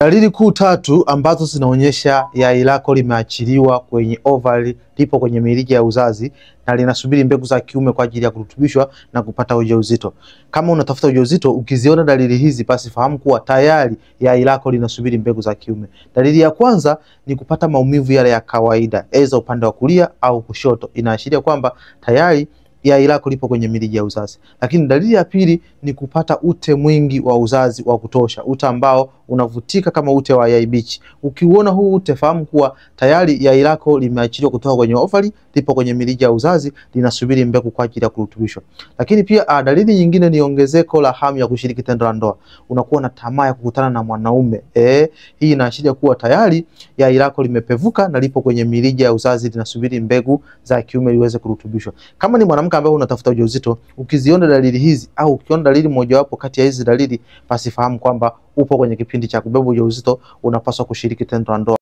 Dalili kuu tatu ambazo zinaonyesha yai lako limeachiliwa kwenye ovari, lipo kwenye mirija ya uzazi na linasubiri mbegu za kiume kwa ajili ya kurutubishwa na kupata ujauzito. Kama unatafuta ujauzito, ukiziona dalili hizi basi fahamu kuwa tayari yai lako linasubiri mbegu za kiume. Dalili ya kwanza ni kupata maumivu yale ya kawaida, aidha upande wa kulia au kushoto. Inaashiria kwamba tayari yai lako lipo kwenye mirija ya uzazi. Lakini dalili ya pili ni kupata ute mwingi wa uzazi wa kutosha, ute ambao unavutika kama ute wa yai bichi. Ukiuona huu ute, fahamu kuwa tayari yai lako limeachiliwa kutoka kwenye ovari, lipo kwenye mirija ya uzazi, linasubiri mbegu kwa ajili ya kurutubishwa. Lakini pia dalili nyingine ni ongezeko la hamu ya kushiriki tendo la ndoa. Unakuwa na tamaa ya kukutana na mwanaume. Hii inaashiria kuwa tayari yai lako limepevuka na lipo kwenye mirija ya uzazi, linasubiri mbegu za kiume liweze kurutubishwa. Kama ni mwanamke ambaye unatafuta ujauzito, ukiziona dalili hizi au ukiona dalili mojawapo kati ya hizi dalili, basi fahamu kwamba upo kwenye kipindi cha kubeba ujauzito, unapaswa kushiriki tendo la ndoa.